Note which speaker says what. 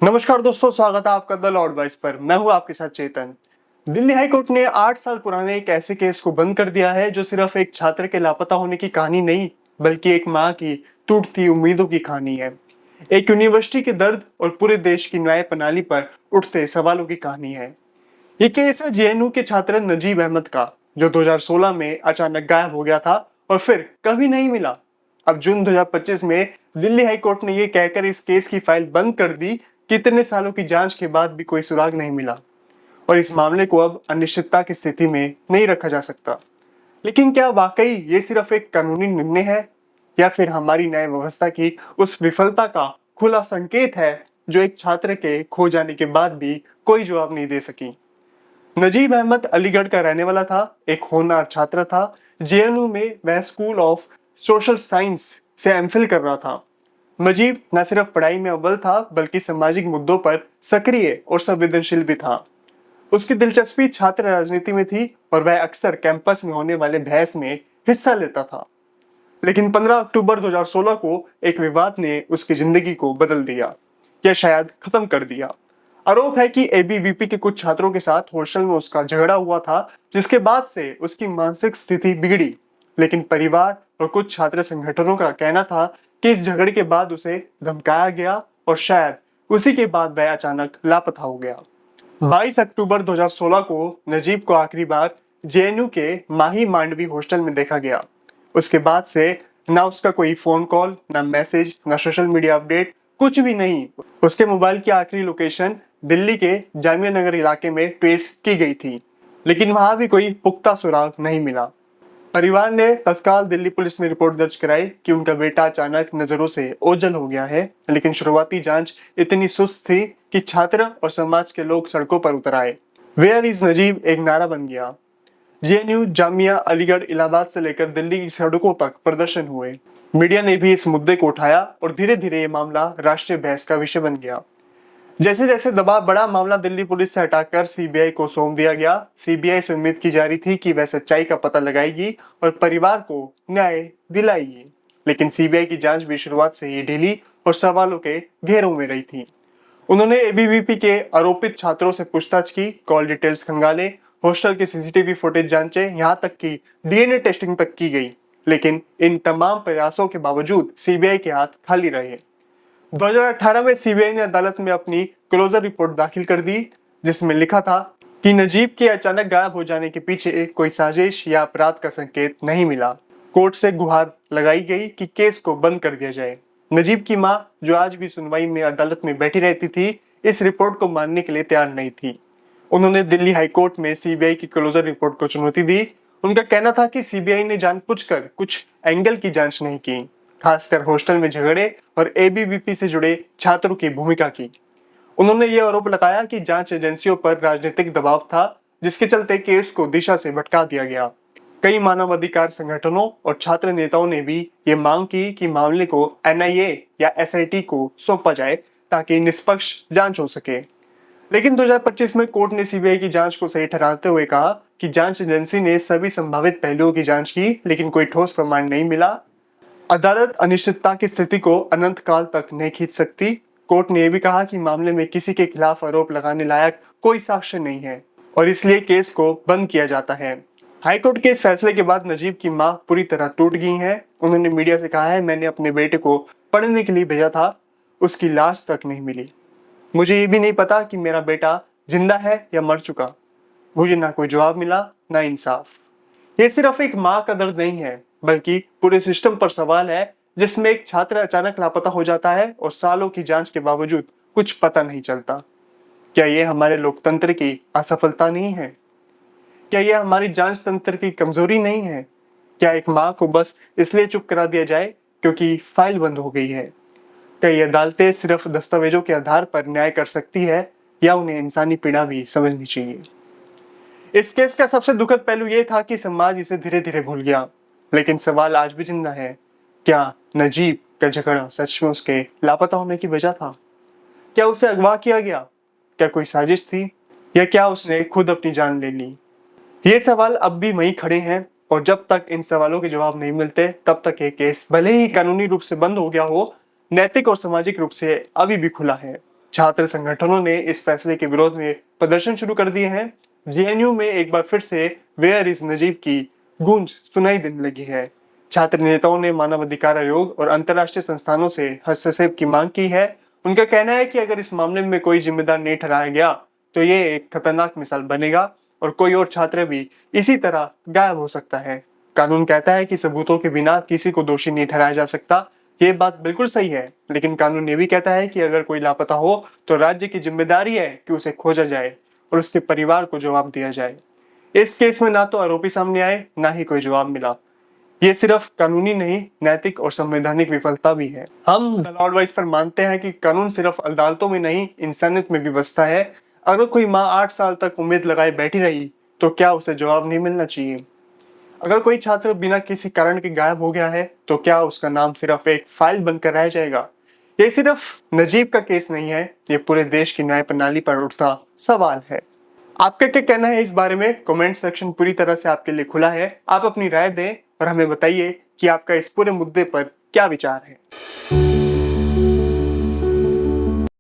Speaker 1: नमस्कार दोस्तों, स्वागत है आपका द लॉर्ड वॉइस पर। मैं हूं आपके साथ चेतन। दिल्ली हाई कोर्ट ने 8 साल पुराने एक ऐसे केस को बंद कर दिया है जो सिर्फ एक छात्र के लापता होने की कहानी नहीं, बल्कि एक मां की टूटती उम्मीदों की कहानी है। एक यूनिवर्सिटी के दर्द और पूरे देश की न्याय प्रणाली पर उठते सवालों की कहानी है। ये केस है जेएनयू के छात्र नजीब अहमद का, जो 2016 में अचानक गायब हो गया था और फिर कभी नहीं मिला। अब जून 2025 में दिल्ली हाई कोर्ट ने ये कहकर इस केस की फाइल बंद कर दी कि इतने सालों की जांच के बाद भी कोई सुराग नहीं मिला और इस मामले को अब अनिश्चितता की स्थिति में नहीं रखा जा सकता। लेकिन क्या वाकई ये सिर्फ एक कानूनी निर्णय है, या फिर हमारी न्याय व्यवस्था की उस विफलता का खुला संकेत है जो एक छात्र के खो जाने के बाद भी कोई जवाब नहीं दे सकी। नजीब अहमद अलीगढ़ का रहने वाला था, एक होनहार छात्र था। जेएनयू में वह स्कूल ऑफ सोशल साइंस से एमफिल कर रहा था। नजीब न सिर्फ पढ़ाई में अव्वल था, बल्कि सामाजिक मुद्दों पर सक्रिय और संवेदनशील भी था। उसकी दिलचस्पी छात्र राजनीति में थी और वह अक्सर कैंपस में होने वाले बहस में हिस्सा लेता था। लेकिन 15 अक्टूबर 2016 को एक विवाद ने उसकी जिंदगी को बदल दिया, या शायद खत्म कर दिया। आरोप है कि एबीवीपी के कुछ छात्रों के साथ हॉस्टल में उसका झगड़ा हुआ था, जिसके बाद से उसकी मानसिक स्थिति बिगड़ी। लेकिन परिवार और कुछ छात्र संगठनों का कहना था कि इस झगड़े के बाद उसे धमकाया गया और शायद उसी के बाद वह अचानक लापता हो गया। 22 अक्टूबर 2016 को नजीब को आखिरी बार जेएनयू के माही मांडवी हॉस्टल में देखा गया। उसके बाद से ना उसका कोई फोन कॉल, ना मैसेज, ना सोशल मीडिया अपडेट, कुछ भी नहीं। उसके मोबाइल की आखिरी लोकेशन दिल्ली के जामिया नगर इलाके में ट्रेस की गई थी, लेकिन वहां भी कोई पुख्ता सुराग नहीं मिला। परिवार ने तत्काल दिल्ली पुलिस में रिपोर्ट दर्ज कराई कि उनका बेटा अचानक नजरों से ओझल हो गया है, लेकिन शुरुआती जांच इतनी सुस्त थी कि छात्र और समाज के लोग सड़कों पर उतर आए। वेयर इज नजीब एक नारा बन गया। जेएनयू, जामिया, अलीगढ़, इलाहाबाद से लेकर दिल्ली की सड़कों तक प्रदर्शन हुए। मीडिया ने भी इस मुद्दे को उठाया और धीरे धीरे ये मामला राष्ट्रीय बहस का विषय बन गया। जैसे जैसे दबाव बढ़ा, मामला दिल्ली पुलिस से हटाकर सीबीआई को सौंप दिया गया। सीबीआई से उम्मीद की जा रही थी कि वह सच्चाई का पता लगाएगी और परिवार को न्याय दिलाएगी। लेकिन सीबीआई की जांच भी शुरुआत से ही ढीली और सवालों के घेरों में रही थी। उन्होंने एबीवीपी के आरोपित छात्रों से पूछताछ की, कॉल डिटेल्स खंगाले, हॉस्टल के सीसीटीवी फुटेज जांचे, यहाँ तक कि डीएनए टेस्टिंग तक की गई। लेकिन इन तमाम प्रयासों के बावजूद सीबीआई के हाथ खाली रहे। 2018 में सीबीआई ने अदालत में अपनी क्लोजर रिपोर्ट दाखिल कर दी, जिसमें लिखा था कि नजीब के अचानक गायब हो जाने के पीछे कोई साजिश या अपराध का संकेत नहीं मिला। कोर्ट से गुहार लगाई गई कि केस को बंद कर दिया जाए। नजीब की मां, जो आज भी सुनवाई में अदालत में बैठी रहती थी, इस रिपोर्ट को मानने के लिए तैयार नहीं थी। उन्होंने दिल्ली हाई कोर्ट में सीबीआई की क्लोजर रिपोर्ट को चुनौती दी। उनका कहना था कि सीबीआई ने जानबूझकर कुछ एंगल की जांच नहीं की, खासकर हॉस्टल में झगड़े और एबीवीपी से जुड़े छात्रों की भूमिका की। उन्होंने ये आरोप लगाया कि जांच एजेंसियों पर राजनीतिक दबाव था, जिसके चलते केस को दिशा से भटका दिया गया। कई मानवाधिकार संगठनों और छात्र नेताओं ने भी ये मांग की कि मामले को एनआईए या एसआईटी को सौंपा जाए ताकि निष्पक्ष जांच हो सके। लेकिन 2025 में कोर्ट ने सीबीआई की जांच को सही ठहराते हुए कहा कि जांच एजेंसी ने सभी संभावित पहलुओं की जांच की, लेकिन कोई ठोस प्रमाण नहीं मिला। अदालत अनिश्चितता की स्थिति को अनंत काल तक नहीं खींच सकती। कोर्ट ने यह भी कहा कि मामले में किसी के खिलाफ आरोप लगाने लायक कोई साक्ष्य नहीं है और इसलिए केस को बंद किया जाता है। हाईकोर्ट के इस फैसले के बाद नजीब की मां पूरी तरह टूट गई हैं। उन्होंने मीडिया से कहा है, मैंने अपने बेटे को पढ़ने के लिए भेजा था, उसकी लाश तक नहीं मिली। मुझे ये भी नहीं पता कि मेरा बेटा जिंदा है या मर चुका। मुझे ना कोई जवाब मिला, ना इंसाफ। ये सिर्फ एक माँ का दर्द नहीं है, बल्कि पूरे सिस्टम पर सवाल है, जिसमें एक छात्र अचानक लापता हो जाता है और सालों की जांच के बावजूद कुछ पता नहीं चलता। क्या ये हमारे लोकतंत्र की असफलता नहीं है? क्या ये हमारी जांच तंत्र की कमजोरी नहीं है? क्या एक माँ को बस इसलिए चुप करा दिया जाए क्योंकि फाइल बंद हो गई है? क्या ये अदालतें सिर्फ दस्तावेजों के आधार पर न्याय कर सकती है, या उन्हें इंसानी पीड़ा भी समझनी चाहिए? इस केस का सबसे दुखद पहलू यह था कि समाज इसे धीरे धीरे भूल गया, लेकिन सवाल आज भी जिंदा है। क्या नजीब का झगड़ा सच में उसके लापता होने की वजह था? क्या उसे अगवा किया गया? क्या कोई साजिश थी, या क्या उसने खुद अपनी जान ले ली? ये सवाल अब भी वहीं खड़े हैं और जब तक इन सवालों के जवाब नहीं मिलते, तब तक ये केस भले ही कानूनी रूप से बंद हो गया हो, नैतिक और सामाजिक रूप से अभी भी खुला है। छात्र संगठनों ने इस फैसले के विरोध में प्रदर्शन शुरू कर दिए हैं। जेएनयू में एक बार फिर से वेयर इज नजीब की गूंज सुनाई देने लगी है। छात्र नेताओं ने मानव अधिकार आयोग और अंतर्राष्ट्रीय संस्थानों से हस्तक्षेप की मांग की है। उनका कहना है कि अगर इस मामले में कोई जिम्मेदार नहीं ठहराया गया तो ये एक खतरनाक मिसाल बनेगा और कोई और छात्र भी इसी तरह गायब हो सकता है। कानून कहता है कि सबूतों के बिना किसी को दोषी नहीं ठहराया जा सकता। ये बात बिल्कुल सही है, लेकिन कानून ये भी कहता है कि अगर कोई लापता हो तो राज्य की जिम्मेदारी है कि उसे खोजा जाए और उसके परिवार को जवाब दिया जाए। इस केस में ना तो आरोपी सामने आए, ना ही कोई जवाब मिला। ये सिर्फ कानूनी नहीं, नैतिक और संवैधानिक विफलता भी है। हम द लॉर्ड वाइस पर मानते हैं कि कानून सिर्फ अदालतों में नहीं, इंसानियत में भी बसता है। अगर कोई माँ 8 साल तक उम्मीद लगाए बैठी रही तो क्या उसे जवाब नहीं मिलना चाहिए? अगर कोई छात्र बिना किसी कारण के गायब हो गया है तो क्या उसका नाम सिर्फ एक फाइल बनकर रह जाएगा? ये सिर्फ नजीब का केस नहीं है, ये पूरे देश की न्याय प्रणाली पर उठता सवाल है। आपका क्या कहना है इस बारे में? कमेंट सेक्शन पूरी तरह से आपके लिए खुला है। आप अपनी राय दें और हमें बताइए कि आपका इस पूरे मुद्दे पर क्या विचार है।